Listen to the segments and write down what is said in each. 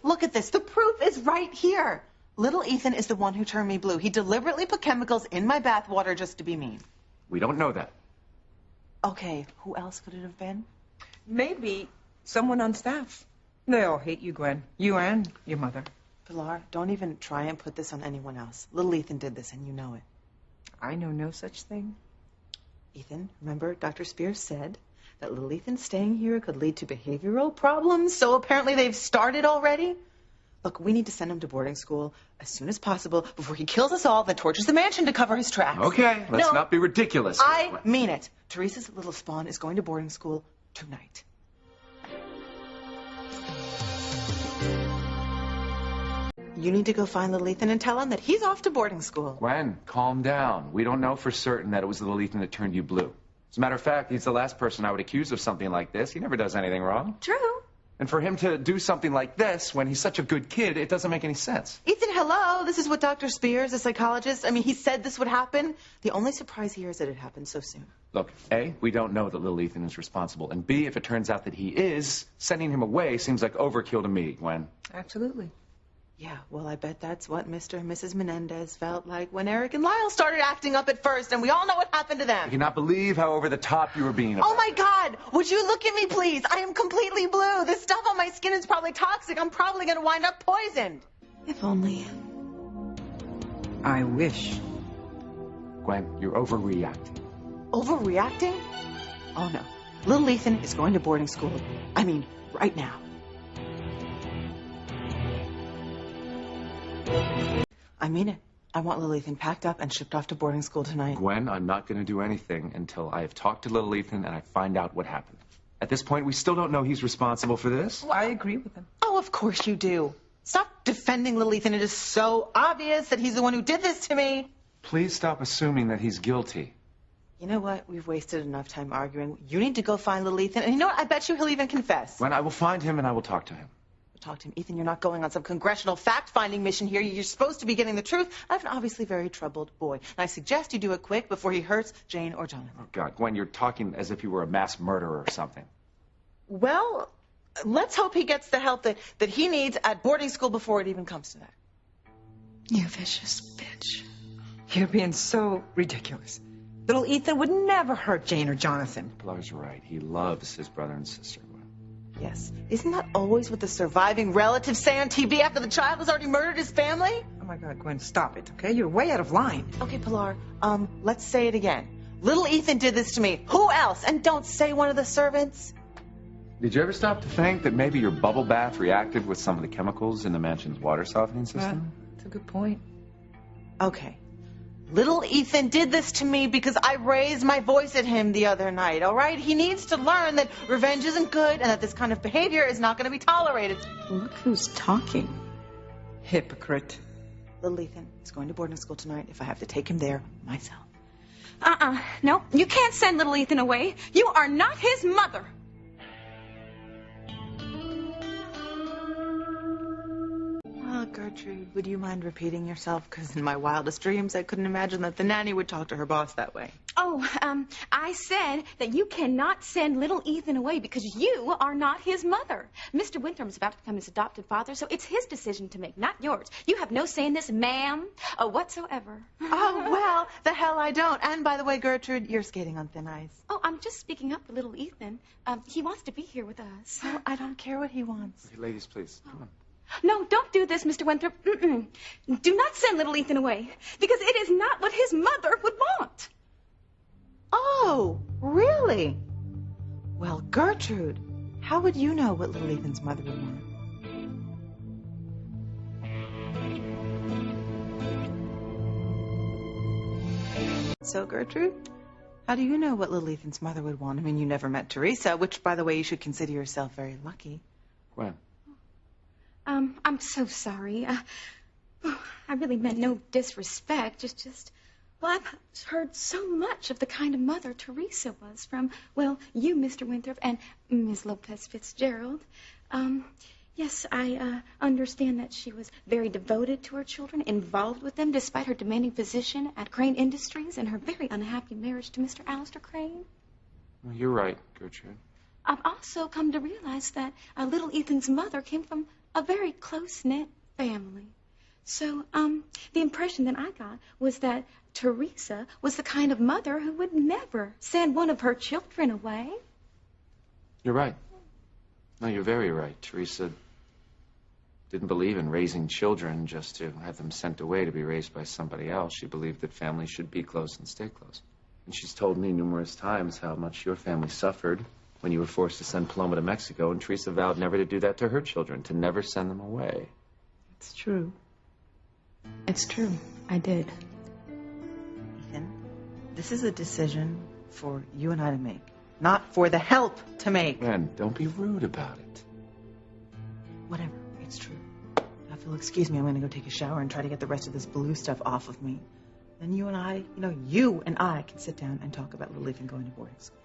look at this. The proof is right here. Little Ethan is the one who turned me blue. He deliberately put chemicals in my bathwater just to be mean. We don't know that. Okay, who else could it have been? Maybe someone on staff. They all hate you, Gwen. You and your mother. Pilar, don't even try and put this on anyone else. Little Ethan did this, and you know it. I know no such thing. Ethan, remember Dr. Spears said that little Ethan staying here could lead to behavioral problems, so apparently they've started already? Look, we need to send him to boarding school as soon as possible before he kills us all, then tortures the mansion to cover his tracks. Okay, let's not be ridiculous. I mean it. Theresa's little spawn is going to boarding school tonight. You need to go find little Ethan and tell him that he's off to boarding school. Gwen, calm down. We don't know for certain that it was little Ethan that turned you blue. As a matter of fact, he's the last person I would accuse of something like this. He never does anything wrong. True. And for him to do something like this when he's such a good kid, it doesn't make any sense. Ethan, hello. This is what Dr. Spears, the psychologist, he said this would happen. The only surprise here is that it happened so soon. Look, A, we don't know that little Ethan is responsible. And B, if it turns out that he is, sending him away seems like overkill to me, Gwen. Absolutely. Yeah, well, I bet that's what Mr. and Mrs. Menendez felt like when Eric and Lyle started acting up at first, and we all know what happened to them. I cannot believe how over the top you were being about Oh, my God! Would you look at me, please? I am completely blue. This stuff on my skin is probably toxic. I'm probably going to wind up poisoned. If only. I wish. Gwen, you're overreacting. Overreacting? Oh, no. Little Ethan is going to boarding school. Right now. I mean it. I want little Ethan packed up and shipped off to boarding school tonight. Gwen, I'm not going to do anything until I have talked to little Ethan and I find out what happened. At this point, we still don't know he's responsible for this. Well, I agree with him. Oh, of course you do. Stop defending little Ethan. It is so obvious that he's the one who did this to me. Please stop assuming that he's guilty. You know what? We've wasted enough time arguing. You need to go find little Ethan. And you know what? I bet you he'll even confess. Gwen, I will find him and I will talk to him. Talk to him. Ethan, you're not going on some congressional fact-finding mission here. You're supposed to be getting the truth. I have an obviously very troubled boy. And I suggest you do it quick before he hurts Jane or Jonathan. Oh, God, Gwen, you're talking as if you were a mass murderer or something. Well, let's hope he gets the help that he needs at boarding school before it even comes to that. You vicious bitch. You're being so ridiculous. Little Ethan would never hurt Jane or Jonathan. Pilar's right. He loves his brother and sister, Gwen. Yes. Isn't that always what the surviving relatives say on TV after the child has already murdered his family? Oh, my God, Gwen, stop it, okay? You're way out of line. Okay, Pilar, let's say it again. Little Ethan did this to me. Who else? And don't say one of the servants. Did you ever stop to think that maybe your bubble bath reacted with some of the chemicals in the mansion's water softening system? That's a good point. Okay. Little Ethan did this to me because I raised my voice at him the other night, all right? He needs to learn that revenge isn't good and that this kind of behavior is not going to be tolerated. Look who's talking. Hypocrite. Little Ethan is going to boarding school tonight if I have to take him there myself. No, you can't send little Ethan away. You are not his mother. Gertrude, would you mind repeating yourself? Because in my wildest dreams, I couldn't imagine that the nanny would talk to her boss that way. Oh, I said that you cannot send little Ethan away because you are not his mother. Mr. Winthrop's about to become his adopted father, so it's his decision to make, not yours. You have no say in this, ma'am, whatsoever. Oh, well, the hell I don't. And by the way, Gertrude, you're skating on thin ice. Oh, I'm just speaking up for little Ethan. He wants to be here with us. Oh, I don't care what he wants. Okay, ladies, please, come on. No, don't do this, Mr. Winthrop. Do not send little Ethan away, because it is not what his mother would want. Oh, really? Well, Gertrude, how would you know what little Ethan's mother would want? So, Gertrude, how do you know what little Ethan's mother would want? I mean, you never met Theresa, which, by the way, you should consider yourself very lucky. Gwen. I'm so sorry. I really meant no disrespect. Well, I've heard so much of the kind of mother Theresa was from, well, you, Mr. Winthrop, and Ms. Lopez Fitzgerald. Yes, I understand that she was very devoted to her children, involved with them despite her demanding position at Crane Industries and her very unhappy marriage to Mr. Alistair Crane. Well, you're right, Gertrude. I've also come to realize that little Ethan's mother came from a very close-knit family. So, the impression that I got was that Theresa was the kind of mother who would never send one of her children away. You're right. No, you're very right. Theresa didn't believe in raising children just to have them sent away to be raised by somebody else. She believed that families should be close and stay close. And she's told me numerous times how much your family suffered when you were forced to send Paloma to Mexico, and Theresa vowed never to do that to her children, to never send them away. It's true. It's true. I did. Ethan, this is a decision for you and I to make, not for the help to make. Gwen, don't be rude about it. Whatever. It's true. Now, if you'll excuse me, I'm going to go take a shower and try to get the rest of this blue stuff off of me. Then you and I can sit down and talk about Little Ethan going to boarding school.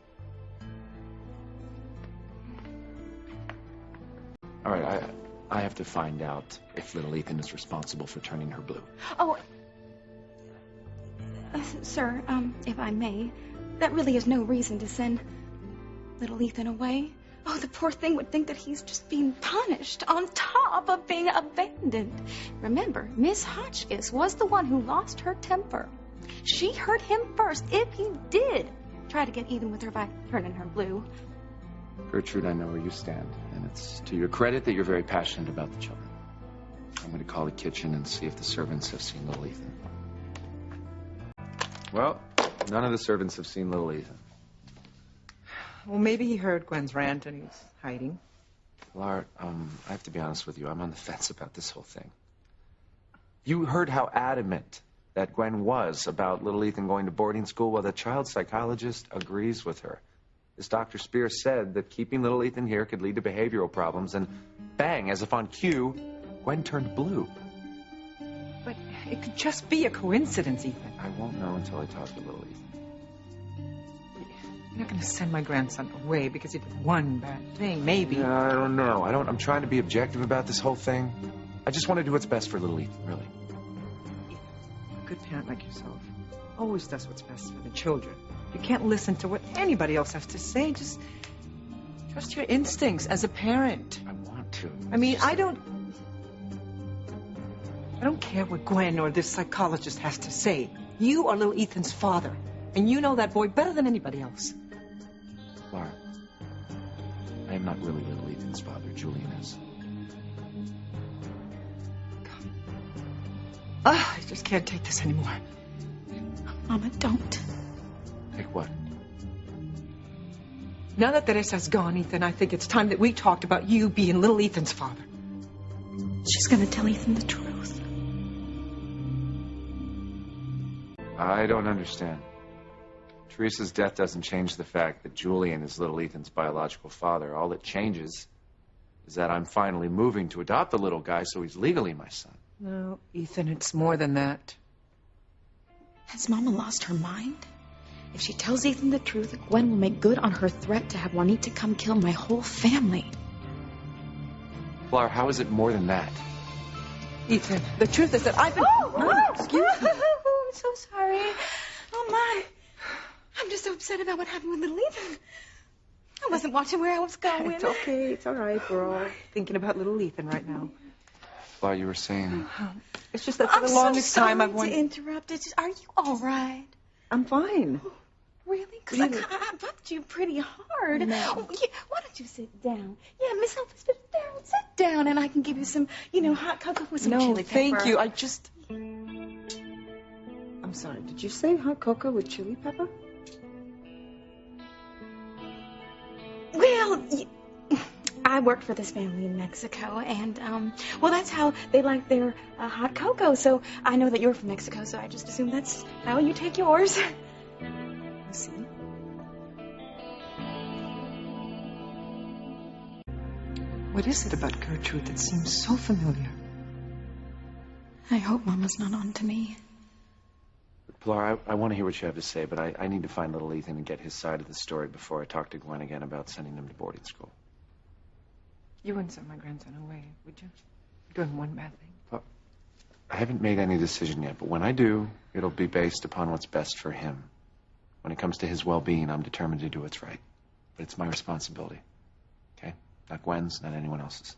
All right, I have to find out if Little Ethan is responsible for turning her blue. Oh, sir, if I may, that really is no reason to send little Ethan away. Oh, the poor thing would think that he's just being punished on top of being abandoned. Remember, Miss Hotchkiss was the one who lost her temper. She hurt him first if he did try to get even with her by turning her blue. Gertrude, I know where you stand, and it's to your credit that you're very passionate about the children. I'm going to call the kitchen and see if the servants have seen Little Ethan. Well, none of the servants have seen Little Ethan. Well, maybe he heard Gwen's rant and he's hiding. Lar, I have to be honest with you. I'm on the fence about this whole thing. You heard how adamant that Gwen was about Little Ethan going to boarding school. Well, the child psychologist agrees with her. As Dr. Spears said, that keeping Little Ethan here could lead to behavioral problems, and bang, as if on cue, Gwen turned blue. But it could just be a coincidence, Ethan. I won't know until I talk to Little Ethan. You're not going to send my grandson away because he did one bad thing, maybe. Yeah, I don't know. I'm trying to be objective about this whole thing. I just want to do what's best for Little Ethan, really. A good parent like yourself always does what's best for the children. You can't listen to what anybody else has to say. Just trust your instincts as a parent. I want to. I mean, I don't care what Gwen or this psychologist has to say. You are little Ethan's father, and you know that boy better than anybody else. Laura, I am not really little Ethan's father. Julian is. I just can't take this anymore. Mama, don't. Take what? Now that Theresa's gone, Ethan, I think it's time that we talked about you being little Ethan's father. She's going to tell Ethan the truth. I don't understand. Theresa's death doesn't change the fact that Julian is little Ethan's biological father. All it changes is that I'm finally moving to adopt the little guy so he's legally my son. No, Ethan, it's more than that. Has Mama lost her mind? If she tells Ethan the truth, Gwen will make good on her threat to have Juanita come kill my whole family. Laura, how is it more than that? Ethan, the truth is that I've been... Excuse me. I'm so sorry. Oh, my. I'm just so upset about what happened with little Ethan. I wasn't watching where I was going. It's okay. It's all right. We're all thinking about little Ethan right now. Laura, you were saying... It's just that for the longest time I've wanted... I'm so sorry to interrupt. Are you all right? I'm fine. Really? Because Really? I bumped you pretty hard. No. Oh, yeah. Why don't you sit down? Yeah, Miss Elvis, sit down. Sit down, and I can give you some, hot cocoa with some No, chili pepper. thank you. I'm sorry. Did you say hot cocoa with chili pepper? Well, I worked for this family in Mexico, and, that's how they like their hot cocoa. So I know that you're from Mexico, so I just assume that's how you take yours. I see. What is it about Gertrude that seems so familiar? I hope Mama's not on to me. Laura, I want to hear what you have to say, but I need to find little Ethan and get his side of the story before I talk to Gwen again about sending him to boarding school. You wouldn't send my grandson away, would you? Doing one bad thing. Well, I haven't made any decision yet, but when I do, it'll be based upon what's best for him. When it comes to his well-being, I'm determined to do what's right. But it's my responsibility. Okay? Not Gwen's, not anyone else's.